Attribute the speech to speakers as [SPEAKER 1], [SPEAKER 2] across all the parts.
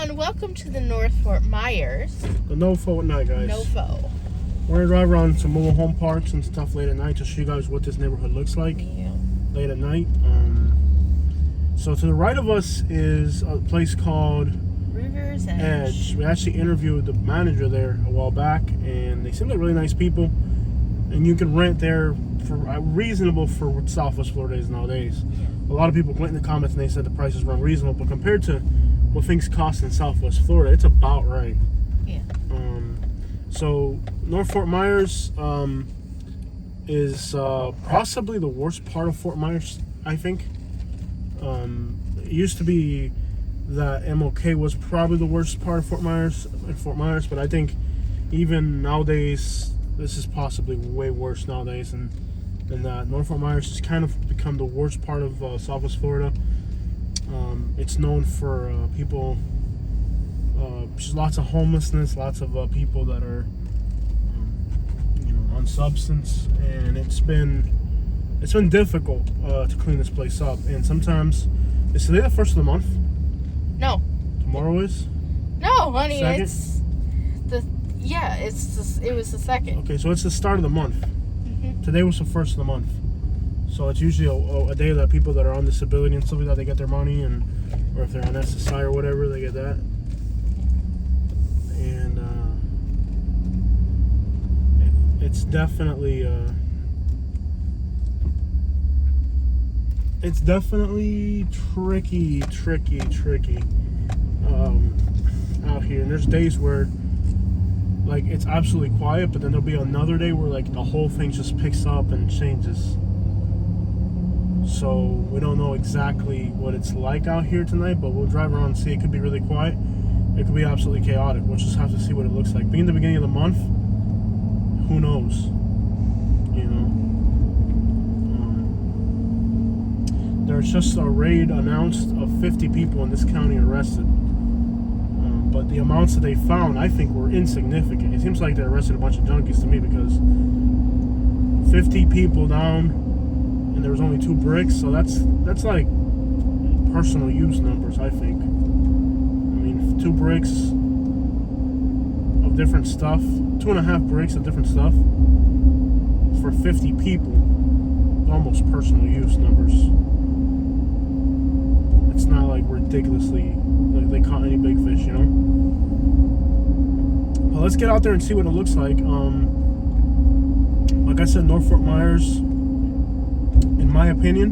[SPEAKER 1] and welcome to the North Fort Myers.
[SPEAKER 2] The NoFo at night, guys.
[SPEAKER 1] NoFo.
[SPEAKER 2] We're gonna drive around some mobile home parks and stuff late at night to show you guys what this neighborhood looks like late at night. So to the right of us is a place called
[SPEAKER 1] River's Edge.
[SPEAKER 2] We actually interviewed the manager there a while back, and they seem like really nice people. And you can rent there for reasonable for what Southwest Florida is nowadays. A lot of people went in the comments and they said the prices were unreasonable, but compared to what things cost in Southwest Florida, it's about right.
[SPEAKER 1] Yeah.
[SPEAKER 2] So North Fort Myers is possibly the worst part of Fort Myers, I think. It used to be that MOK was probably the worst part of Fort Myers, but I think even nowadays this is possibly way worse nowadays than that. North Fort Myers has kind of become the worst part of Southwest Florida. It's known for people. There's lots of homelessness, lots of people that are, on substance, and it's been difficult to clean this place up. And sometimes, is today the first of the month?
[SPEAKER 1] No.
[SPEAKER 2] Tomorrow is?
[SPEAKER 1] No, honey.
[SPEAKER 2] Second?
[SPEAKER 1] It was the second.
[SPEAKER 2] Okay, so it's the start of the month.
[SPEAKER 1] Mm-hmm.
[SPEAKER 2] Today was the first of the month. So it's usually a day that people that are on disability and stuff like that, they get their money, or if they're on SSI or whatever, they get that. And it's definitely tricky out here. And there's days where like it's absolutely quiet, but then there'll be another day where like the whole thing just picks up and changes. So we don't know exactly what it's like out here tonight, but we'll drive around and see. It could be really quiet. It could be absolutely chaotic. We'll just have to see what it looks like. Being the beginning of the month, who knows? There's just a raid announced of 50 people in this county arrested. But the amounts that they found, I think, were insignificant. It seems like they arrested a bunch of junkies to me, because 50 people down, and there was only 2 bricks, so that's like personal use numbers, I think. I mean, 2 bricks of different stuff, 2.5 bricks of different stuff for 50 people, almost personal use numbers. It's not like ridiculously, like they caught any big fish, But let's get out there and see what it looks like. Like I said, North Fort Myers, in my opinion,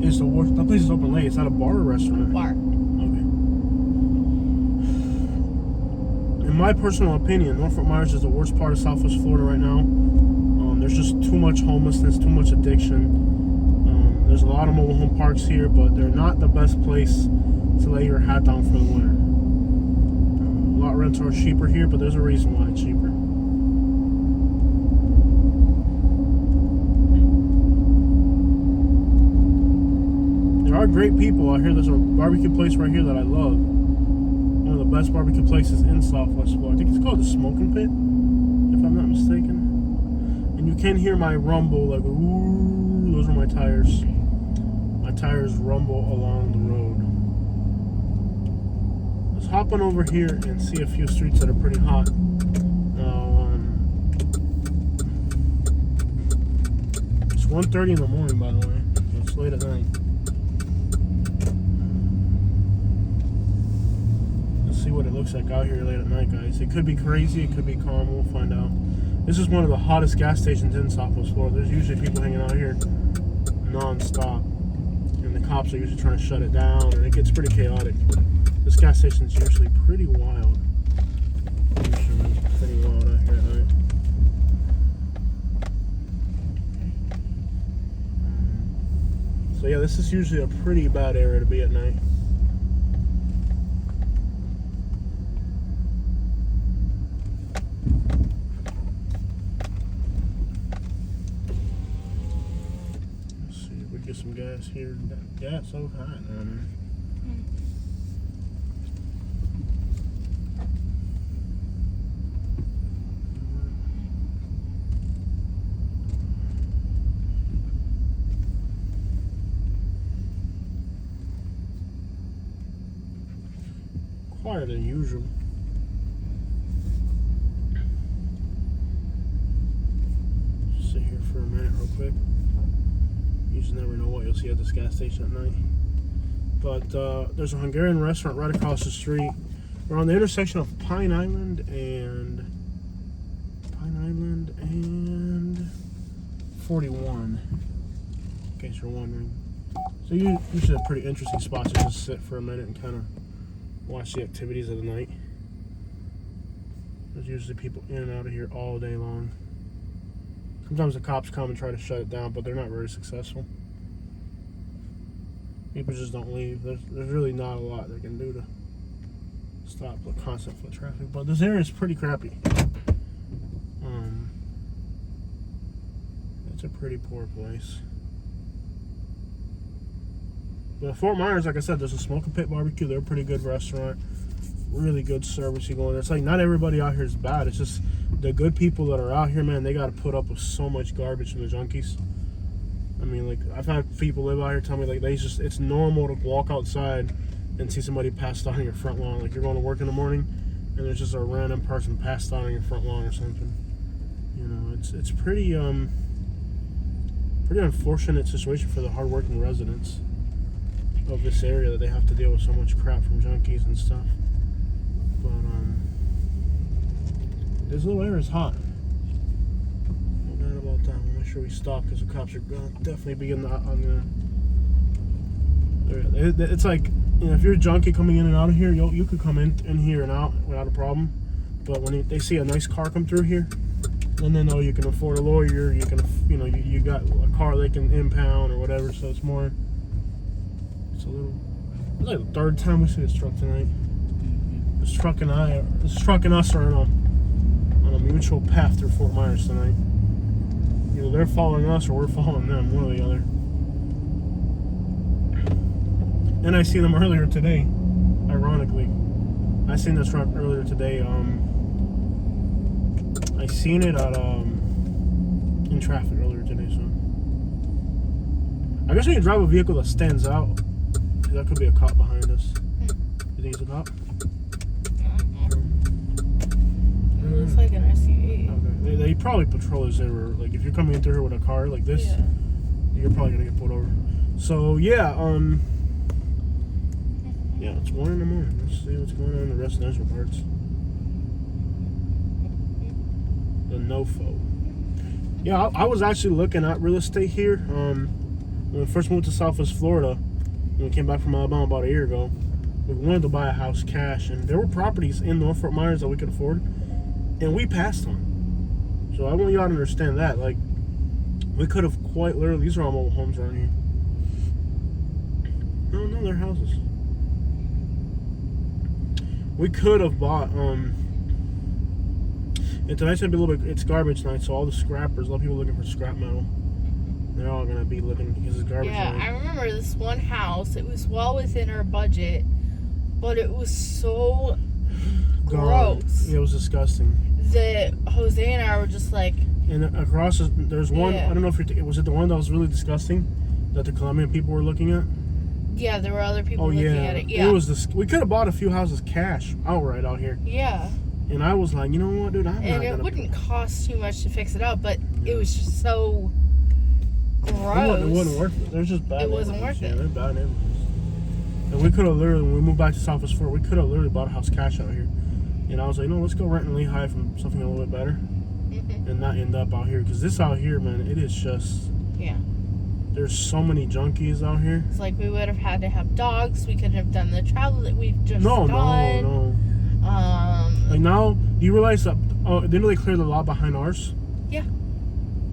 [SPEAKER 2] is the worst. That place is open late. It's not a bar or restaurant?
[SPEAKER 1] Bar.
[SPEAKER 2] Okay. In my personal opinion, North Fort Myers is the worst part of Southwest Florida right now. There's just too much homelessness, too much addiction. There's a lot of mobile home parks here, but they're not the best place to lay your hat down for the winter. Lot rents are cheaper here, but there's a reason why it's cheaper. There are great people out here. There's a barbecue place right here that I love. One of the best barbecue places in Southwest Florida. I think it's called the Smoking Pit, if I'm not mistaken. And you can hear my rumble, like, ooh, those are my tires. My tires rumble along the road. Let's hop on over here and see a few streets that are pretty hot. It's 1:30 in the morning, by the way. It's late at night. Let's see what it looks like out here late at night, guys. It could be crazy, it could be calm, we'll find out. This is one of the hottest gas stations in Southwest Florida. There's usually people hanging out here non-stop. And the cops are usually trying to shut it down, and it gets pretty chaotic. This gas station is usually pretty wild. Usually pretty wild out here at night. So yeah, this is usually a pretty bad area to be at night. Get some gas here. Yeah, it's so hot down there. quieter than usual. Sit here for a minute real quick. You just never know what you'll see at this gas station at night. But there's a Hungarian restaurant right across the street. We're on the intersection of Pine Island and 41, in case you're wondering. So usually a pretty interesting spot to just sit for a minute and kind of watch the activities of the night. There's usually people in and out of here all day long. Sometimes the cops come and try to shut it down, but they're not very successful. People just don't leave. There's really not a lot they can do to stop the constant foot traffic. But this area is pretty crappy. It's a pretty poor place. But Fort Myers, like I said, there's a Smoke and Pit Barbecue. They're a pretty good restaurant. Really good service you go in there. It's like not everybody out here is bad. It's just the good people that are out here, man, they got to put up with so much garbage from the junkies. I mean, like, I've had people live out here tell me, like, it's normal to walk outside and see somebody passed out on your front lawn. Like, you're going to work in the morning, and there's just a random person passed out on your front lawn or something. You know, it's pretty unfortunate situation for the hardworking residents of this area that they have to deal with so much crap from junkies and stuff. But, this little area is hot. No doubt about that. We'll make sure we stop because the cops are going to definitely be on the. It's like, you know, if you're a junkie coming in and out of here, you could come in here and out without a problem. But when they see a nice car come through here, then they know you can afford a lawyer. You can, you know, you got a car they can impound or whatever. So it's more. It's like the third time we see this truck tonight. This truck and us are on a mutual path through Fort Myers tonight. Either they're following us or we're following them, one or the other. And I seen them earlier today, ironically. I seen this truck earlier today. I seen it at in traffic earlier today, so I guess when you drive a vehicle that stands out, that could be a cop behind us. You think it's a cop?
[SPEAKER 1] It looks like an SUV.
[SPEAKER 2] Okay. They probably patrol this area. Like, if you're coming in through here with a car like this,
[SPEAKER 1] Yeah.
[SPEAKER 2] you're probably gonna get pulled over. So yeah, yeah, it's 1 in the morning. Let's see what's going on in the residential parts. The NoFo. Yeah, I was actually looking at real estate here. When we first moved to Southwest Florida, when we came back from Alabama about a year ago, we wanted to buy a house cash, and there were properties in North Fort Myers that we could afford, and we passed on. So I want y'all to understand that. Like, we could have quite literally, these are all mobile homes around here. No, they're houses. We could have bought, and tonight's gonna be a little bit, it's garbage night, so all the scrappers, a lot of people looking for scrap metal. They're all gonna be looking because it's garbage
[SPEAKER 1] Yeah,
[SPEAKER 2] night.
[SPEAKER 1] I remember this one house. It was well within our budget, but it was so gross
[SPEAKER 2] Yeah, it was disgusting.
[SPEAKER 1] that Jose and I were just like,
[SPEAKER 2] And across, there's one,
[SPEAKER 1] Yeah.
[SPEAKER 2] I don't know if was it the one that was really disgusting that the Colombian people were looking at?
[SPEAKER 1] yeah, there were other people
[SPEAKER 2] Oh
[SPEAKER 1] looking
[SPEAKER 2] yeah,
[SPEAKER 1] at it. Yeah,
[SPEAKER 2] it was this. We could have bought a few houses cash outright out here,
[SPEAKER 1] yeah,
[SPEAKER 2] and I was like, you know what, dude, I'm
[SPEAKER 1] and
[SPEAKER 2] not
[SPEAKER 1] it
[SPEAKER 2] gonna.
[SPEAKER 1] wouldn't cost too much to fix it up, but it was just so gross.
[SPEAKER 2] It wasn't worth it. There's just bad.
[SPEAKER 1] It wasn't
[SPEAKER 2] neighborhoods.
[SPEAKER 1] worth it.
[SPEAKER 2] Yeah, they're bad neighborhoods. And we could have literally, when we moved back to Southwest Florida, we could have literally bought a house cash out here. And I was like, no, let's go rent in Lehigh from something a little bit better, and not end up out here, because this out here, man, it is just.
[SPEAKER 1] Yeah.
[SPEAKER 2] There's so many junkies out here.
[SPEAKER 1] It's like we would have had to have dogs. We couldn't have done the travel that we've just
[SPEAKER 2] No.
[SPEAKER 1] done.
[SPEAKER 2] Like now, do you realize that? Oh, didn't they clear the lot behind ours?
[SPEAKER 1] Yeah.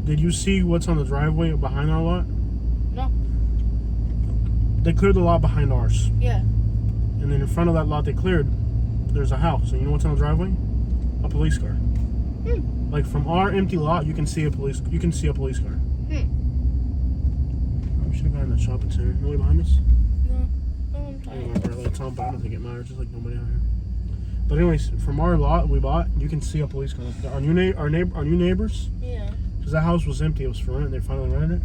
[SPEAKER 2] Did you see what's on the driveway behind our lot?
[SPEAKER 1] No.
[SPEAKER 2] They cleared the lot behind ours,
[SPEAKER 1] Yeah.
[SPEAKER 2] and then in front of that lot they cleared, there's a house. And you know what's on the driveway? A police car. Like from our empty lot, you can see a police. You can see a police car. We should have gone in the shopping center. Nobody behind us.
[SPEAKER 1] No. Oh, I'm
[SPEAKER 2] I don't
[SPEAKER 1] tired.
[SPEAKER 2] know if lights on, but I don't think it matters. Just like nobody out here. But anyways, from our lot we bought, you can see a police car. Our new neighbors,
[SPEAKER 1] Yeah.
[SPEAKER 2] because that house was empty. It was for rent. They finally rented it.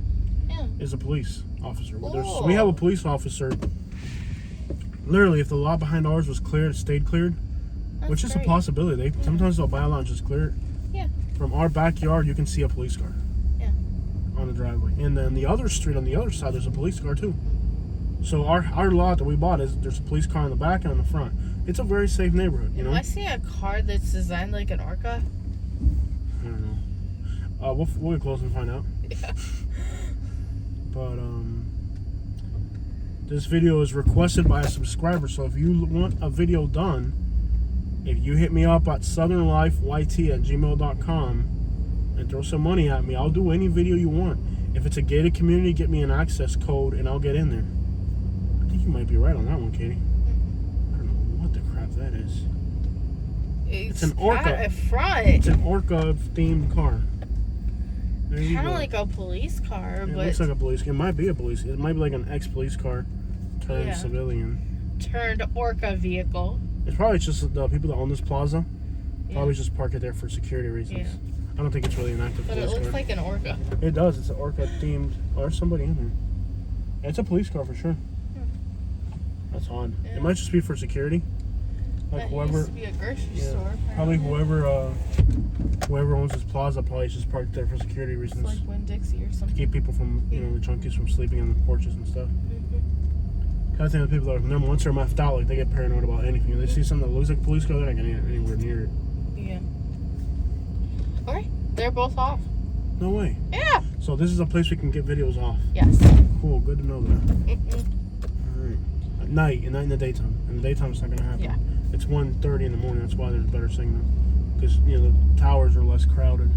[SPEAKER 1] Yeah.
[SPEAKER 2] Is a police officer.
[SPEAKER 1] Cool.
[SPEAKER 2] We have a police officer Literally, if the lot behind ours was cleared, it stayed cleared,
[SPEAKER 1] That's
[SPEAKER 2] which is
[SPEAKER 1] great.
[SPEAKER 2] a possibility. Sometimes they'll buy a lot and just clear it.
[SPEAKER 1] Yeah.
[SPEAKER 2] From our backyard, you can see a police car.
[SPEAKER 1] Yeah.
[SPEAKER 2] On the driveway, and then the other street on the other side, there's a police car too. So our lot that we bought there's a police car in the back and on the front. It's a very safe neighborhood, you know.
[SPEAKER 1] I see a car that's designed like an orca.
[SPEAKER 2] I don't know. We'll get close and find out.
[SPEAKER 1] Yeah.
[SPEAKER 2] But this video is requested by a subscriber. So if you want a video done, if you hit me up at southernlifeyt@gmail.com and throw some money at me, I'll do any video you want. If it's a gated community, get me an access code and I'll get in there. I think you might be right on that one, Katie. I don't know what the crap that is.
[SPEAKER 1] It's
[SPEAKER 2] an orca.
[SPEAKER 1] At front.
[SPEAKER 2] It's an orca themed car.
[SPEAKER 1] Kind of like a police car,
[SPEAKER 2] It
[SPEAKER 1] but
[SPEAKER 2] looks like a police. It might be a police. It might be like an ex-police car turned civilian.
[SPEAKER 1] turned orca vehicle.
[SPEAKER 2] It's probably just the people that own this plaza.
[SPEAKER 1] Yeah.
[SPEAKER 2] Probably just park it there for security reasons.
[SPEAKER 1] Yeah.
[SPEAKER 2] I don't think it's really an active
[SPEAKER 1] But it
[SPEAKER 2] police
[SPEAKER 1] looks
[SPEAKER 2] car.
[SPEAKER 1] like an orca.
[SPEAKER 2] It does. It's an orca themed. Or there's somebody in there. It's a police car for sure. That's odd.
[SPEAKER 1] Yeah.
[SPEAKER 2] It might just be for security. Like
[SPEAKER 1] That
[SPEAKER 2] whoever.
[SPEAKER 1] used to be a grocery store.
[SPEAKER 2] Probably
[SPEAKER 1] apparently.
[SPEAKER 2] whoever owns this plaza probably just parked there for security
[SPEAKER 1] It's
[SPEAKER 2] reasons.
[SPEAKER 1] like Winn-Dixie or
[SPEAKER 2] To
[SPEAKER 1] something.
[SPEAKER 2] keep people from, the junkies from sleeping on the porches and stuff. Kind of thing with people that are, once they're left out, like they get paranoid about anything. They see something that looks like a police car, they're not going to get anywhere near it.
[SPEAKER 1] Yeah. Okay, they're both off.
[SPEAKER 2] No way.
[SPEAKER 1] Yeah.
[SPEAKER 2] So this is a place we can get videos off.
[SPEAKER 1] Yes.
[SPEAKER 2] Cool, good to know that. Alright. At night, and not in the daytime. In the daytime, it's not going to happen.
[SPEAKER 1] Yeah.
[SPEAKER 2] It's 1:30 in the morning, that's why there's better signal. Because, the towers are less crowded.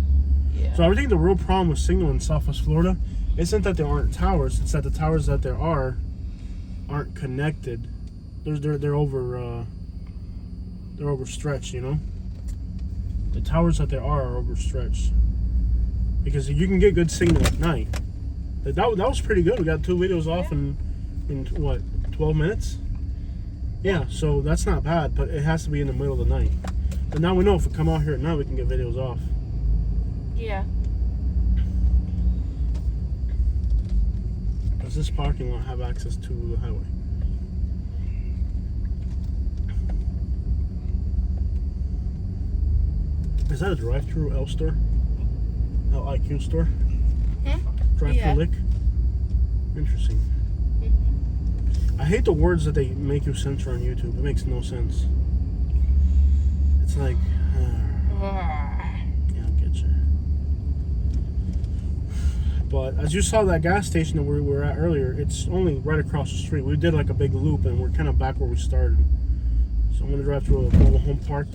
[SPEAKER 1] Yeah.
[SPEAKER 2] So I think the real problem with signal in Southwest Florida isn't that there aren't towers, it's that the towers that there are aren't connected. They're overstretched, The towers that there are overstretched. Because you can get good signal at night. That was pretty good. We got 2 videos off in what, 12 minutes? Yeah, so that's not bad, but it has to be in the middle of the night. But now we know if we come out here at night, we can get videos off.
[SPEAKER 1] Yeah.
[SPEAKER 2] Does this parking lot have access to the highway? Is that a drive-through L store? LIQ store? Drive-through
[SPEAKER 1] Yeah.
[SPEAKER 2] lick? Interesting. I hate the words that they make you censor on YouTube. It makes no sense. It's like, yeah, I'll get you. But as you saw that gas station that we were at earlier, it's only right across the street. We did like a big loop and we're kind of back where we started. So I'm going to drive through a mobile home park.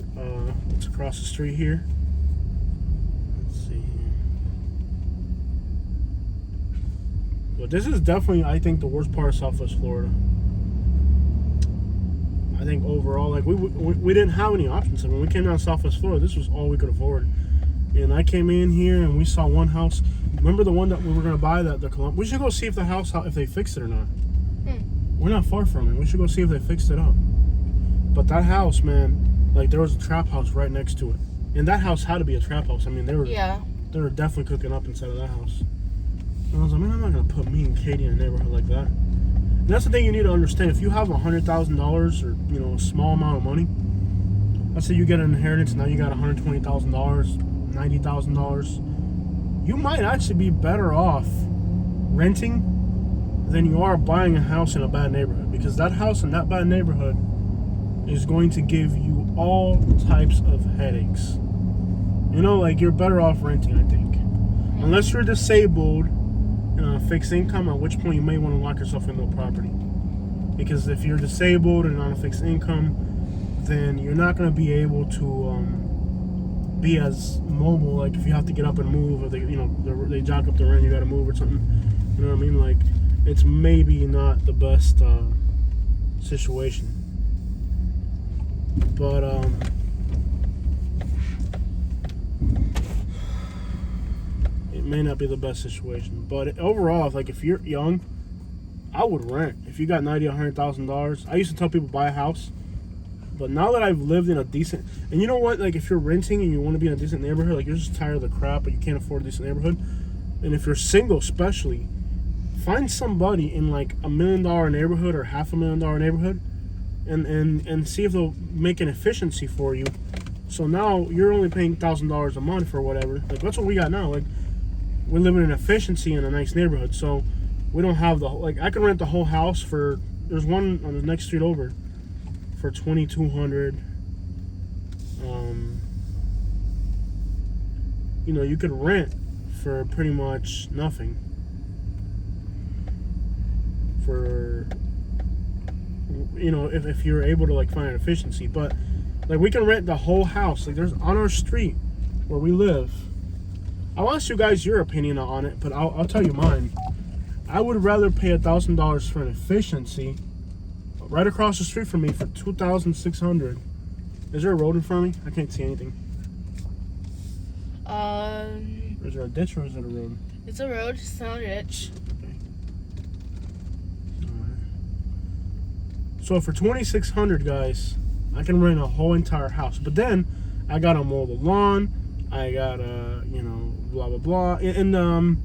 [SPEAKER 2] It's across the street here. Let's see here. But this is definitely, I think, the worst part of Southwest Florida. I think overall, like we didn't have any options. And when we came down to Southwest Florida, this was all we could afford. And I came in here and we saw one house. Remember the one that we were gonna buy? We should go see if the house, if they fixed it or not. We're not far from it. We should go see if they fixed it up. But that house, man, like there was a trap house right next to it, and that house had to be a trap house. I mean, they were definitely cooking up inside of that house. And I was like, man, I'm not gonna put me and Katie in a neighborhood like that. And that's the thing you need to understand. If you have $100,000 or a small amount of money, let's say you get an inheritance, now you got $120,000, $90,000, you might actually be better off renting than you are buying a house in a bad neighborhood, because that house in that bad neighborhood is going to give you all types of headaches. Like you're better off renting, I think, unless you're disabled. Fixed income, at which point you may want to lock yourself into a property, because if you're disabled and on a fixed income, then you're not going to be able to be as mobile. Like if you have to get up and move, or they jack up the rent, you got to move or something. You know what I mean? Like it's maybe not the best situation, but it may not be the best situation. But overall, if you're young, I would rent. If you got $90,000, $100,000, I used to tell people buy a house. But now that I've lived in a decent, and you know what, like if you're renting and you want to be in a decent neighborhood, like you're just tired of the crap, but you can't afford a decent neighborhood, and if you're single especially, find somebody in like $1 million neighborhood or $500,000 neighborhood and see if they'll make an efficiency for you. So now you're only paying $1,000 a month or whatever. Like that's what we got now. Like we're living in efficiency in a nice neighborhood, so we don't have the like. I can rent the whole house for. There's one on the next street over for $2,200. You know, you could rent for pretty much nothing. For you know, if you're able to like find an efficiency, but like we can rent the whole house. Like there's on our street where we live. I'll ask you guys your opinion on it, but I'll tell you mine. I would rather pay $1,000 for an efficiency right across the street from me for $2,600. Is there a road in front of me? I can't see anything. Is there a ditch or is it a road?
[SPEAKER 1] It's a road. It's not a ditch.
[SPEAKER 2] Okay. All right. So for $2,600, guys, I can rent a whole entire house. But then I gotta mow the lawn. I gotta, you know, blah blah blah. And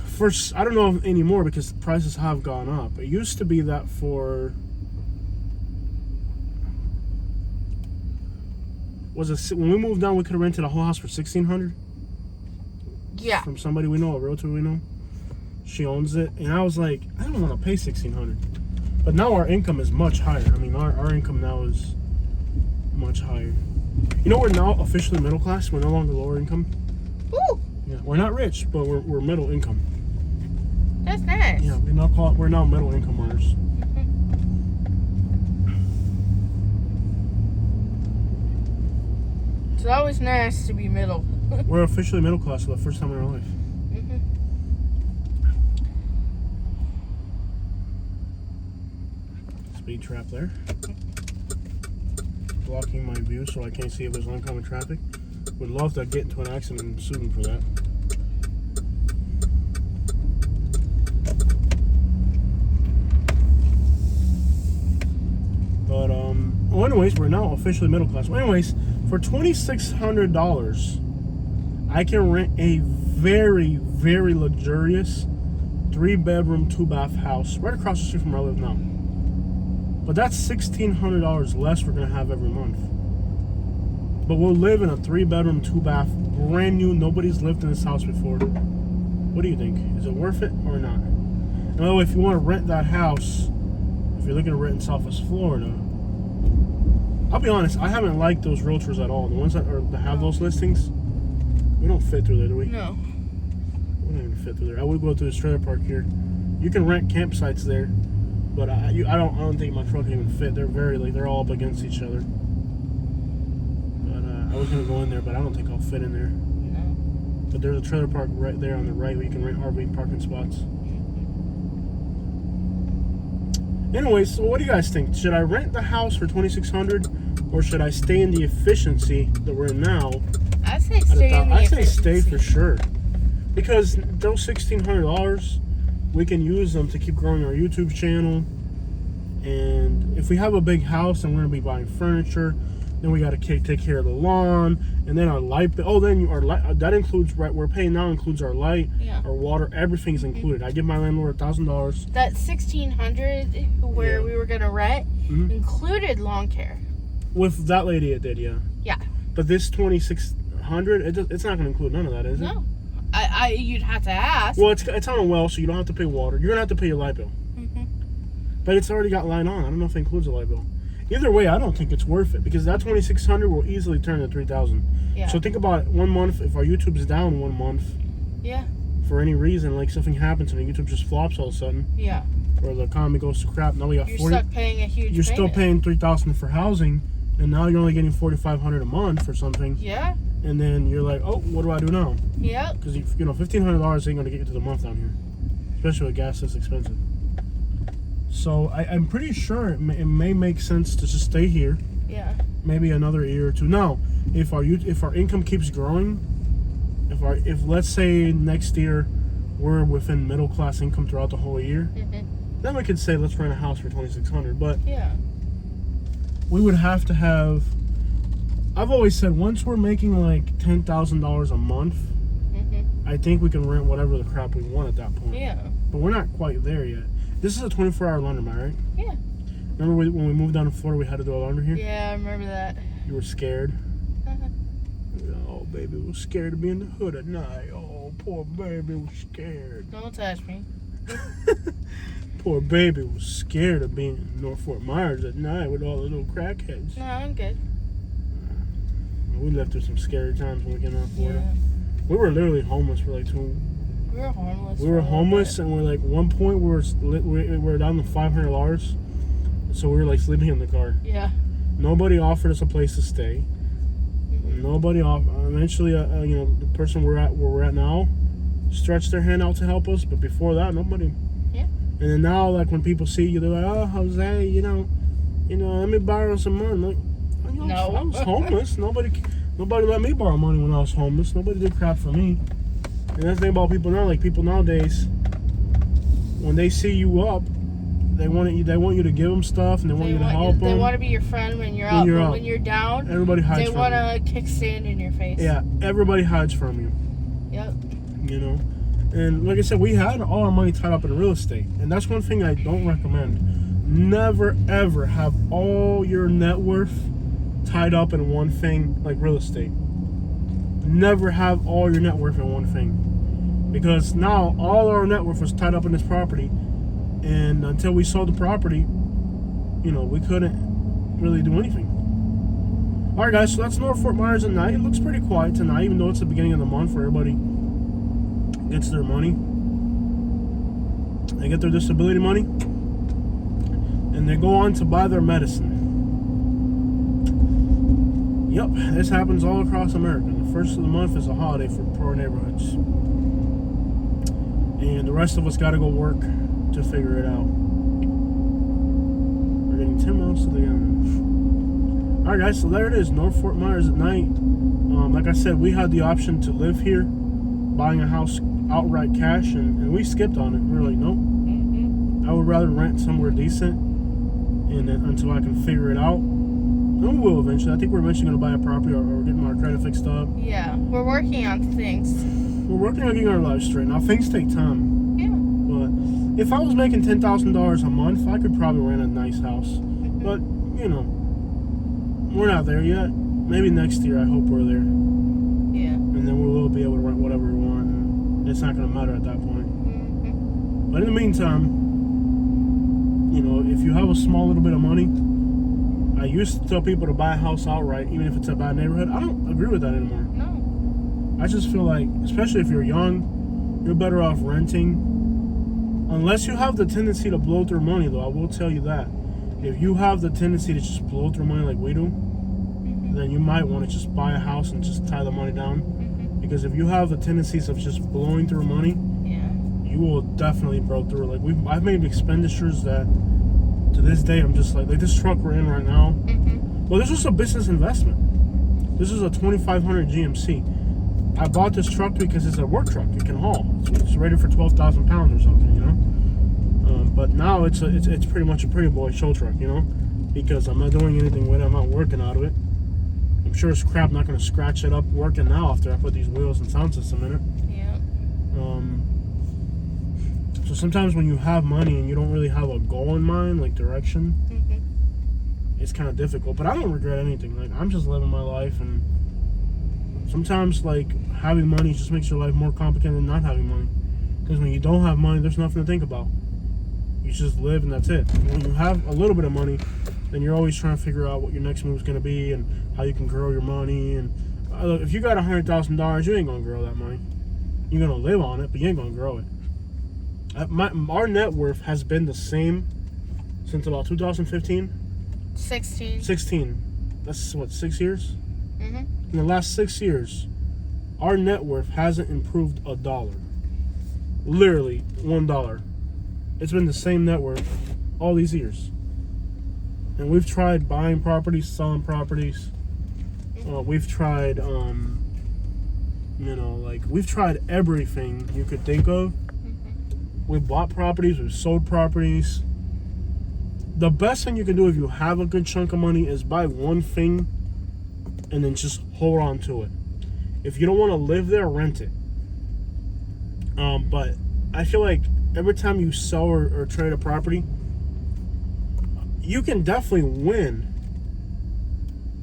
[SPEAKER 2] first, I don't know anymore because the prices have gone up. It used to be that for when we moved down, we could have rented a whole house for $1,600.
[SPEAKER 1] Yeah.
[SPEAKER 2] From somebody we know, a realtor we know. She owns it, and I was like, I don't want to pay $1,600. But now our income is much higher. I mean, our income now is much higher. You know, we're now officially middle class. We're no longer lower income.
[SPEAKER 1] Woo!
[SPEAKER 2] Yeah, we're not rich, but we're middle income.
[SPEAKER 1] That's nice.
[SPEAKER 2] Yeah, we're now middle income earners.
[SPEAKER 1] It's always nice to be middle.
[SPEAKER 2] We're officially middle class for the first time in our life. Speed trap there. Blocking my view so I can't see if there's oncoming traffic. Would love to get into an accident and sue them for that. But well, anyways, we're now officially middle class. Well, anyways, for $2,600, I can rent a very, very luxurious 3-bedroom, 2-bath house right across the street from where I live now. But that's $1,600 less we're gonna have every month. But we'll live in a 3-bedroom, 2-bath, brand new. Nobody's lived in this house before. What do you think? Is it worth it or not? And by the way, if you want to rent that house, if you're looking to rent in Southwest Florida, I'll be honest, I haven't liked those realtors at all. The ones that have those listings, we don't fit through there, do we?
[SPEAKER 1] No.
[SPEAKER 2] We don't even fit through there. I would go to this trailer park here. You can rent campsites there, but I don't think my truck can even fit. They're they're all up against each other. But I was gonna go in there, but I don't think I'll fit in there.
[SPEAKER 1] No.
[SPEAKER 2] But there's a trailer park right there on the right where you can rent RV parking spots. Anyways, so what do you guys think? Should I rent the house for $2,600, or should I stay in the efficiency that we're in now?
[SPEAKER 1] I say stay in the
[SPEAKER 2] I say
[SPEAKER 1] efficiency.
[SPEAKER 2] stay for sure, because those $1,600 we can use them to keep growing our YouTube channel. And if we have a big house and we're gonna be buying furniture, then we got to take care of the lawn, and then our light bill. Oh, then our light, that includes, right, we're paying now includes our light, our water, everything's included. I give my landlord $1,000.
[SPEAKER 1] That $1,600 where we were gonna rent included lawn care.
[SPEAKER 2] With that lady, it did, yeah.
[SPEAKER 1] Yeah.
[SPEAKER 2] But this $2,600, it's not gonna include none of that, is it?
[SPEAKER 1] No. You'd have to ask.
[SPEAKER 2] Well, it's on a well, so you don't have to pay water. You're gonna have to pay your light bill. But it's already got light on. I don't know if it includes a light bill. Either way, I don't think it's worth it, because that $2,600 will easily turn to $3,000.
[SPEAKER 1] Yeah.
[SPEAKER 2] So think about it. 1 month, if our YouTube's down 1 month,
[SPEAKER 1] Yeah.
[SPEAKER 2] for any reason, like something happens and the YouTube just flops all of a sudden,
[SPEAKER 1] Yeah.
[SPEAKER 2] or the economy goes to crap. Now we got
[SPEAKER 1] You're stuck paying a huge.
[SPEAKER 2] You're still
[SPEAKER 1] payment.
[SPEAKER 2] paying $3,000 for housing, and now you're only getting $4,500 a month for something.
[SPEAKER 1] Yeah.
[SPEAKER 2] And then you're like, oh, what do I do now?
[SPEAKER 1] Yeah.
[SPEAKER 2] Because you know, $1,500 ain't gonna get you to the month down here, especially with gas this expensive. So I'm pretty sure it may make sense to just stay here.
[SPEAKER 1] Yeah.
[SPEAKER 2] Maybe another year or two. Now, if our income keeps growing, if let's say next year we're within middle class income throughout the whole year, then we could say let's rent a house for $2,600. But
[SPEAKER 1] Yeah.
[SPEAKER 2] we would have to have. I've always said once we're making like $10,000 a month, I think we can rent whatever the crap we want at that point.
[SPEAKER 1] Yeah.
[SPEAKER 2] But we're not quite there yet. This is a 24-hour laundromat, right?
[SPEAKER 1] Yeah.
[SPEAKER 2] Remember when we moved down to Florida, we had to do our laundry here?
[SPEAKER 1] Yeah, I remember that.
[SPEAKER 2] You were scared? Oh, baby was scared to be in the hood at night. Oh, poor baby was scared.
[SPEAKER 1] Don't touch me.
[SPEAKER 2] Poor baby was scared of being in North Fort Myers at night with all the little crackheads.
[SPEAKER 1] No, I'm good.
[SPEAKER 2] We lived through some scary times when we came out of Florida.
[SPEAKER 1] Yeah.
[SPEAKER 2] We were literally homeless for like 2.
[SPEAKER 1] We were homeless.
[SPEAKER 2] We were homeless, and we're like one point we were down to $500, so we were like sleeping in the car.
[SPEAKER 1] Yeah.
[SPEAKER 2] Nobody offered us a place to stay. Nobody eventually, you know, the person where we're at now stretched their hand out to help us, but before that, nobody.
[SPEAKER 1] Yeah.
[SPEAKER 2] And then now, like when people see you, they're like, "Oh, Jose, you know, let me borrow some money." I'm like,
[SPEAKER 1] No.
[SPEAKER 2] I was homeless. Nobody let me borrow money when I was homeless. Nobody did crap for me. And that's the thing about people now. Like people nowadays, when they see you up, they want you to give them stuff, and they want you to help them.
[SPEAKER 1] They want to be your friend when you're up. But when you're down,
[SPEAKER 2] everybody hides from you.
[SPEAKER 1] They want to kick sand in your face.
[SPEAKER 2] Yeah, everybody hides from you.
[SPEAKER 1] Yep.
[SPEAKER 2] You know, and like I said, we had all our money tied up in real estate, and that's one thing I don't recommend. Never ever have all your net worth tied up in one thing like real estate. Never have all your net worth in one thing, because now all our net worth was tied up in this property, and until we sold the property, you know, we couldn't really do anything. All right, guys, so that's North Fort Myers at night. It looks pretty quiet tonight, even though it's the beginning of the month where everybody gets their money. They get their disability money, and they go on to buy their medicine. Yep, this happens all across America. The first of the month is a holiday for poor neighborhoods. And the rest of us got to go work to figure it out. We're getting 10 miles to the end. Alright guys, so there it is, North Fort Myers at night. Like I said, we had the option to live here, buying a house outright cash, and we skipped on it. We were like, nope. I would rather rent somewhere decent, and then until I can figure it out. And we will eventually. I think we're eventually going to buy a property or getting our credit fixed up.
[SPEAKER 1] Yeah, we're working on things.
[SPEAKER 2] We're working on getting our lives straight. Now, things take time.
[SPEAKER 1] Yeah.
[SPEAKER 2] But if I was making $10,000 a month, I could probably rent a nice house. But, you know, we're not there yet. Maybe next year, I hope we're there.
[SPEAKER 1] Yeah.
[SPEAKER 2] And then we will be able to rent whatever we want. And it's not going to matter at that point. But in the meantime, you know, if you have a small little bit of money, I used to tell people to buy a house outright, even if it's a bad neighborhood. I don't agree with that anymore.
[SPEAKER 1] No.
[SPEAKER 2] I just feel like, especially if you're young, you're better off renting. Unless you have the tendency to blow through money, though, I will tell you that. If you have the tendency to just blow through money like we do, then you might want to just buy a house and just tie the money down. Because if you have the tendencies of just blowing through money, you will definitely blow through. Like I've made expenditures that, to this day, I'm just like this truck we're in right now. Well, this was a business investment. This is a 2500 GMC. I bought this truck because it's a work truck. It can haul. It's rated for 12,000 pounds or something, you know. But now it's pretty much a pretty boy show truck, you know, because I'm not doing anything with it. I'm not working out of it. I'm sure as crap not going to scratch it up working now after I put these wheels and sound system in it.
[SPEAKER 1] Yeah.
[SPEAKER 2] So sometimes when you have money and you don't really have a goal in mind, like direction, it's kind of difficult. But I don't regret anything. Like, I'm just living my life, and sometimes like having money just makes your life more complicated than not having money. Because when you don't have money, there's nothing to think about. You just live and that's it. When you have a little bit of money, then you're always trying to figure out what your next move is going to be and how you can grow your money. And look, if you got $100,000, you ain't going to grow that money. You're going to live on it, but you ain't going to grow it. Our net worth has been the same since about 2015. 16. That's what, 6 years? In the last 6 years, our net worth hasn't improved a dollar. Literally $1. It's been the same net worth all these years. And we've tried buying properties, selling properties. We've tried, we've tried everything you could think of. We've bought properties, we've sold properties. The best thing you can do if you have a good chunk of money is buy one thing and then just hold on to it. If you don't want to live there, rent it. But I feel like every time you sell or trade a property, you can definitely win.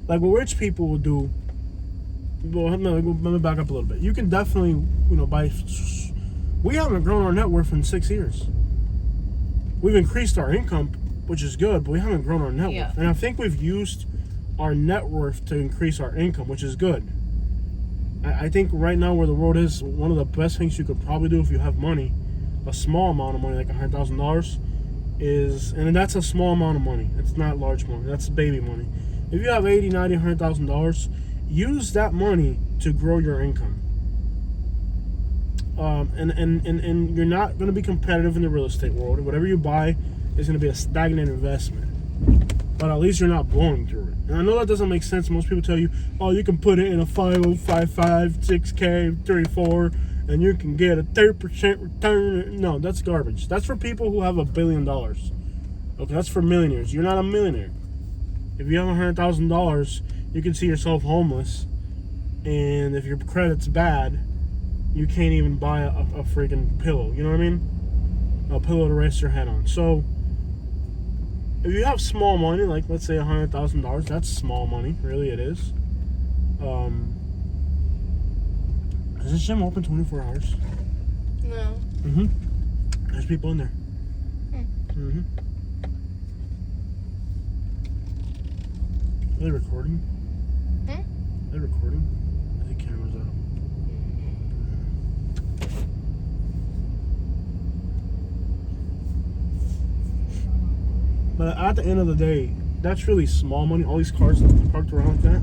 [SPEAKER 2] Like what rich people will do. Well, let me back up a little bit. You can definitely, buy. We haven't grown our net worth in 6 years. We've increased our income, which is good, but we haven't grown our net worth. And I think we've used our net worth to increase our income, which is good. I think right now where the world is, one of the best things you could probably do if you have money, a small amount of money, like $100,000, is, and that's a small amount of money. It's not large money. That's baby money. If you have $80,000, $90,000, $100,000, use that money to grow your income. And you're not going to be competitive in the real estate world. Whatever you buy is going to be a stagnant investment. But at least you're not blowing through it. And I know that doesn't make sense. Most people tell you, oh, you can put it in a 5055, 6K, 34, and you can get a 30% return. No, that's garbage. That's for people who have $1 billion. Okay, that's for millionaires. You're not a millionaire. If you have $100,000, you can see yourself homeless. And if your credit's bad, you can't even buy a freaking pillow. You know what I mean? A pillow to rest your head on. So, if you have small money, like let's say $100,000, that's small money. Really, it is. Is this gym open 24 hours?
[SPEAKER 1] No.
[SPEAKER 2] There's people in there. Are they recording? Are they recording? I think camera's out. But at the end of the day, that's really small money. All these cars parked around like that,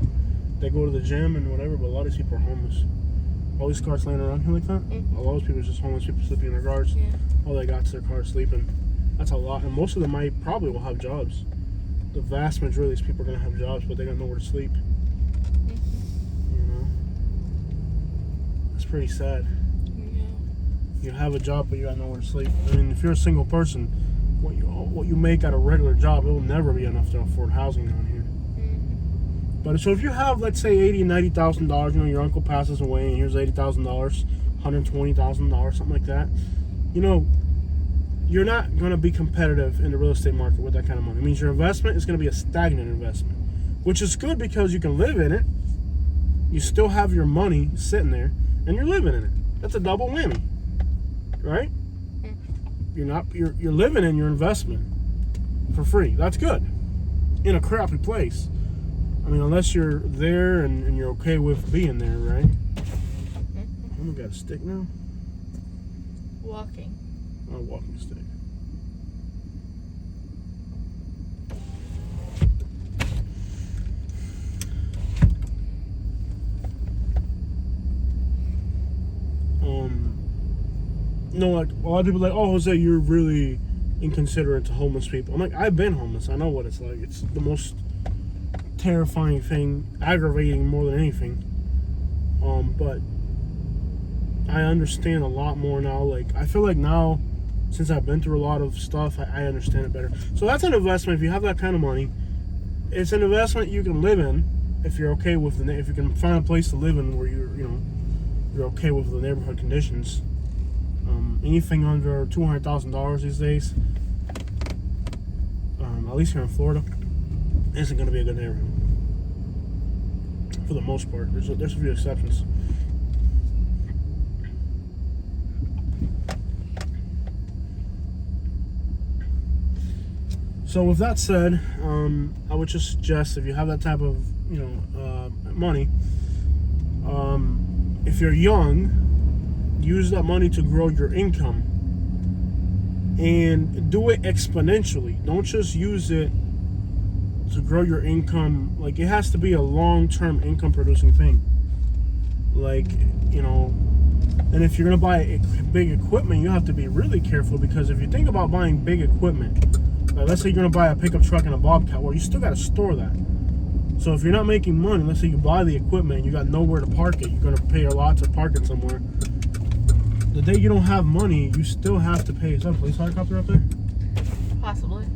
[SPEAKER 2] they go to the gym and whatever, but a lot of these people are homeless. All these cars laying around here like that, a lot of people are just homeless people sleeping in their cars.
[SPEAKER 1] Yeah.
[SPEAKER 2] All they got is their car sleeping. That's a lot, and most of them probably will have jobs. The vast majority of these people are going to have jobs, but they got nowhere to sleep. It's pretty sad.
[SPEAKER 1] Yeah.
[SPEAKER 2] You have a job, but you got nowhere to sleep. I mean, if you're a single person, what you make at a regular job, it will never be enough to afford housing down here. But so if you have, let's say, $80,000, $90,000, your uncle passes away, and here's $80,000, $120,000, something like that. You're not going to be competitive in the real estate market with that kind of money. It means your investment is going to be a stagnant investment, which is good because you can live in it. You still have your money sitting there, and you're living in it. That's a double whammy, right? You're living in your investment for free. That's good in a crappy place. I mean, unless you're there and you're okay with being there, right? Oh, got a stick now.
[SPEAKER 1] Walking.
[SPEAKER 2] Oh, walking stick. Like a lot of people are like, oh, Jose, you're really inconsiderate to homeless people. I'm like, I've been homeless. I know what it's like. It's the most terrifying thing, aggravating more than anything. But I understand a lot more now. Like, I feel like now, since I've been through a lot of stuff, I understand it better. So that's an investment. If you have that kind of money, it's an investment you can live in if you're okay with if you can find a place to live in where you're okay with the neighborhood conditions. Anything under $200,000 these days, at least here in Florida, isn't going to be a good neighborhood. For the most part, there's a few exceptions. So with that said, I would just suggest if you have that type of money, if you're young, use that money to grow your income and do it exponentially. Don't just use it to grow your income. Like, it has to be a long-term income producing thing. Like, and if you're going to buy big equipment, you have to be really careful, because if you think about buying big equipment, like let's say you're going to buy a pickup truck and a bobcat, well, you still got to store that. So if you're not making money, let's say you buy the equipment and you got nowhere to park it, you're going to pay a lot to park it somewhere. The day you don't have money, you still have to pay. Is that a police helicopter up there?
[SPEAKER 1] Possibly.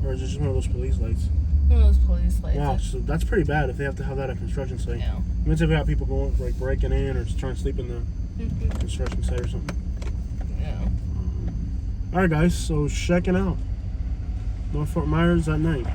[SPEAKER 2] Or is it just one of those police lights?
[SPEAKER 1] One of those police lights.
[SPEAKER 2] Wow, so that's pretty bad if they have to have that at a construction site.
[SPEAKER 1] Yeah.
[SPEAKER 2] I mean, if they got people going, like, breaking in or just trying to sleep in the construction site or something.
[SPEAKER 1] Yeah.
[SPEAKER 2] Alright, guys, so checking out. North Fort Myers at night.